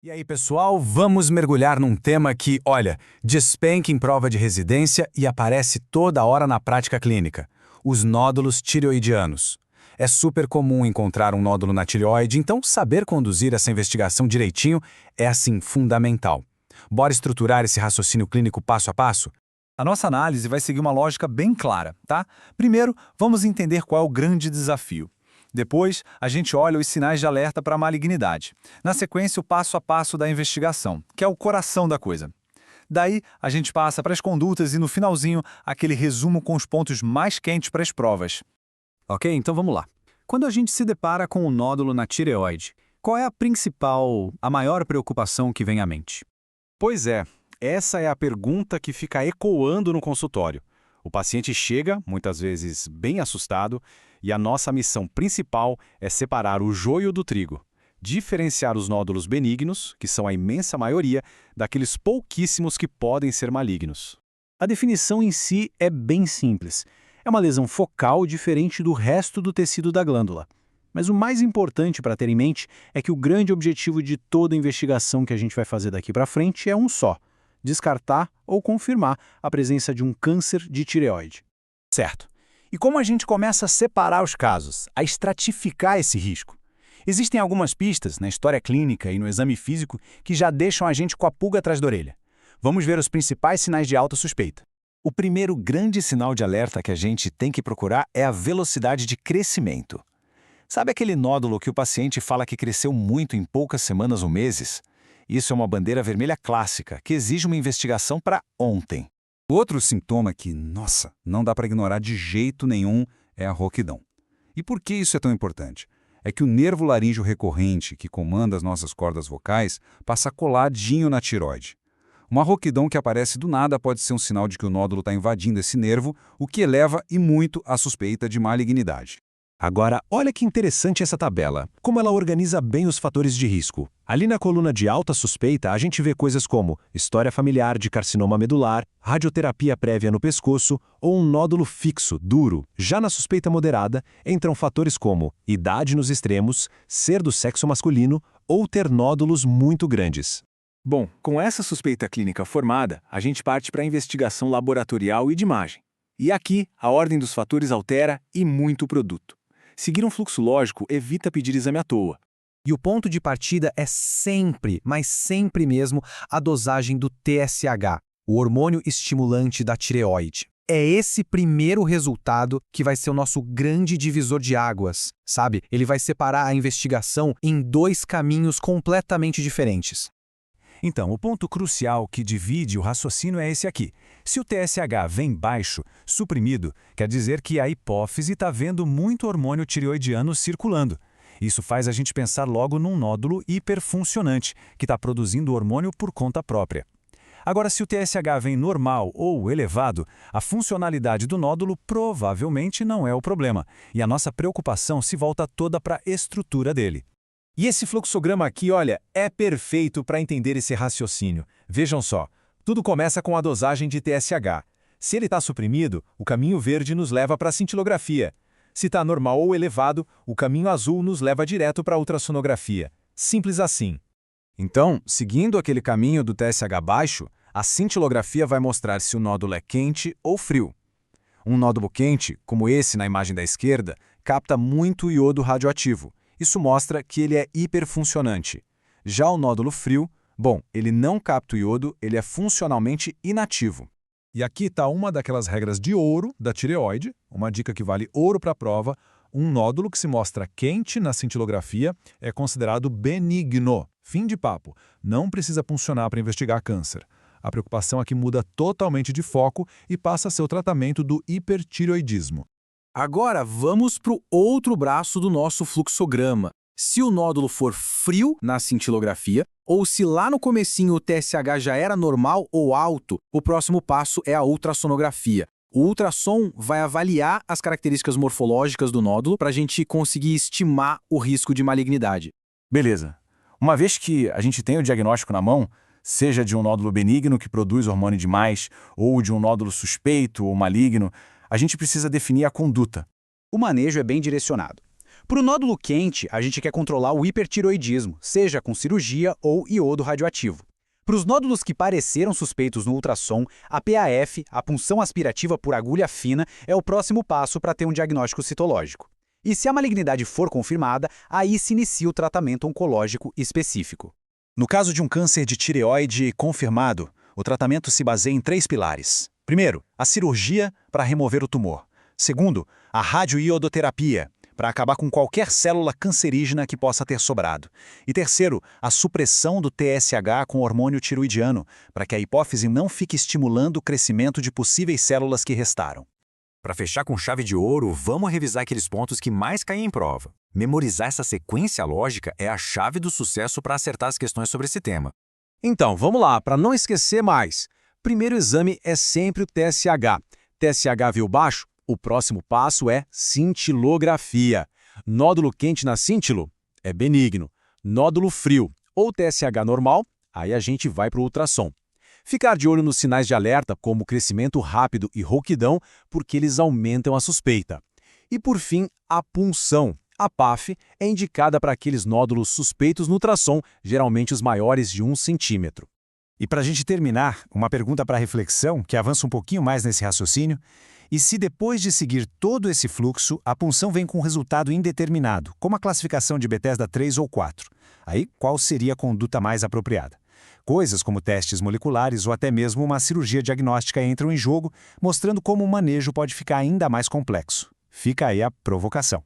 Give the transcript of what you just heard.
E aí, pessoal, vamos mergulhar num tema que, olha, despenca em prova de residência e aparece toda hora na prática clínica: os nódulos tireoidianos. É super comum encontrar um nódulo na tireoide, então saber conduzir essa investigação direitinho é, assim, fundamental. Bora estruturar esse raciocínio clínico passo a passo? A nossa análise vai seguir uma lógica bem clara, tá? Primeiro, vamos entender qual é o grande desafio. Depois, a gente olha os sinais de alerta para a malignidade. Na sequência, o passo a passo da investigação, que é o coração da coisa. Daí, a gente passa para as condutas e, no finalzinho, aquele resumo com os pontos mais quentes para as provas. Ok, então vamos lá. Quando a gente se depara com um nódulo na tireoide, qual é a maior preocupação que vem à mente? Pois é, essa é a pergunta que fica ecoando no consultório. O paciente chega, muitas vezes bem assustado, e a nossa missão principal é separar o joio do trigo, diferenciar os nódulos benignos, que são a imensa maioria, daqueles pouquíssimos que podem ser malignos. A definição em si é bem simples. É uma lesão focal diferente do resto do tecido da glândula. Mas o mais importante para ter em mente é que o grande objetivo de toda investigação que a gente vai fazer daqui para frente é um só: descartar ou confirmar a presença de um câncer de tireoide. Certo. E como a gente começa a separar os casos, a estratificar esse risco? Existem algumas pistas na história clínica e no exame físico que já deixam a gente com a pulga atrás da orelha. Vamos ver os principais sinais de alta suspeita. O primeiro grande sinal de alerta que a gente tem que procurar é a velocidade de crescimento. Sabe aquele nódulo que o paciente fala que cresceu muito em poucas semanas ou meses? Isso é uma bandeira vermelha clássica, que exige uma investigação para ontem. Outro sintoma que, nossa, não dá para ignorar de jeito nenhum é a rouquidão. E por que isso é tão importante? É que o nervo laríngeo recorrente, que comanda as nossas cordas vocais, passa coladinho na tireoide. Uma rouquidão que aparece do nada pode ser um sinal de que o nódulo está invadindo esse nervo, o que eleva e muito a suspeita de malignidade. Agora, olha que interessante essa tabela, como ela organiza bem os fatores de risco. Ali na coluna de alta suspeita, a gente vê coisas como história familiar de carcinoma medular, radioterapia prévia no pescoço ou um nódulo fixo, duro. Já na suspeita moderada, entram fatores como idade nos extremos, ser do sexo masculino ou ter nódulos muito grandes. Bom, com essa suspeita clínica formada, a gente parte para a investigação laboratorial e de imagem. E aqui, a ordem dos fatores altera e muito o produto. Seguir um fluxo lógico evita pedir exame à toa. E o ponto de partida é sempre, mas sempre mesmo, a dosagem do TSH, o hormônio estimulante da tireoide. É esse primeiro resultado que vai ser o nosso grande divisor de águas, sabe? Ele vai separar a investigação em dois caminhos completamente diferentes. Então, o ponto crucial que divide o raciocínio é esse aqui. Se o TSH vem baixo, suprimido, quer dizer que a hipófise está vendo muito hormônio tireoidiano circulando. Isso faz a gente pensar logo num nódulo hiperfuncionante, que está produzindo hormônio por conta própria. Agora, se o TSH vem normal ou elevado, a funcionalidade do nódulo provavelmente não é o problema, e a nossa preocupação se volta toda para a estrutura dele. E esse fluxograma aqui, olha, é perfeito para entender esse raciocínio. Vejam só, tudo começa com a dosagem de TSH. Se ele está suprimido, o caminho verde nos leva para a cintilografia. Se está normal ou elevado, o caminho azul nos leva direto para a ultrassonografia. Simples assim. Então, seguindo aquele caminho do TSH baixo, a cintilografia vai mostrar se o nódulo é quente ou frio. Um nódulo quente, como esse na imagem da esquerda, capta muito iodo radioativo. Isso mostra que ele é hiperfuncionante. Já o nódulo frio, bom, ele não capta o iodo, ele é funcionalmente inativo. E aqui está uma daquelas regras de ouro da tireoide, uma dica que vale ouro para a prova: um nódulo que se mostra quente na cintilografia é considerado benigno. Fim de papo. Não precisa puncionar para investigar câncer. A preocupação aqui muda totalmente de foco e passa a ser o tratamento do hipertireoidismo. Agora vamos para o outro braço do nosso fluxograma. Se o nódulo for frio na cintilografia, ou se lá no comecinho o TSH já era normal ou alto, o próximo passo é a ultrassonografia. O ultrassom vai avaliar as características morfológicas do nódulo para a gente conseguir estimar o risco de malignidade. Beleza. Uma vez que a gente tem o diagnóstico na mão, seja de um nódulo benigno que produz hormônio demais, ou de um nódulo suspeito ou maligno, a gente precisa definir a conduta. O manejo é bem direcionado. Para o nódulo quente, a gente quer controlar o hipertiroidismo, seja com cirurgia ou iodo radioativo. Para os nódulos que pareceram suspeitos no ultrassom, a PAF, a punção aspirativa por agulha fina, é o próximo passo para ter um diagnóstico citológico. E se a malignidade for confirmada, aí se inicia o tratamento oncológico específico. No caso de um câncer de tireoide confirmado, o tratamento se baseia em 3 pilares. Primeiro, a cirurgia para remover o tumor. Segundo, a radioiodoterapia, para acabar com qualquer célula cancerígena que possa ter sobrado. E terceiro, a supressão do TSH com hormônio tiroidiano, para que a hipófise não fique estimulando o crescimento de possíveis células que restaram. Para fechar com chave de ouro, vamos revisar aqueles pontos que mais caem em prova. Memorizar essa sequência lógica é a chave do sucesso para acertar as questões sobre esse tema. Então, vamos lá, para não esquecer mais. Primeiro exame é sempre o TSH. TSH veio baixo? O próximo passo é cintilografia. Nódulo quente na cintilo? É benigno. Nódulo frio ou TSH normal? Aí a gente vai para o ultrassom. Ficar de olho nos sinais de alerta, como crescimento rápido e rouquidão, porque eles aumentam a suspeita. E por fim, a punção. A PAF é indicada para aqueles nódulos suspeitos no ultrassom, geralmente os maiores de 1 centímetro. E para a gente terminar, uma pergunta para reflexão, que avança um pouquinho mais nesse raciocínio. E se depois de seguir todo esse fluxo, a punção vem com um resultado indeterminado, como a classificação de Bethesda 3 ou 4? Aí, qual seria a conduta mais apropriada? Coisas como testes moleculares ou até mesmo uma cirurgia diagnóstica entram em jogo, mostrando como o manejo pode ficar ainda mais complexo. Fica aí a provocação.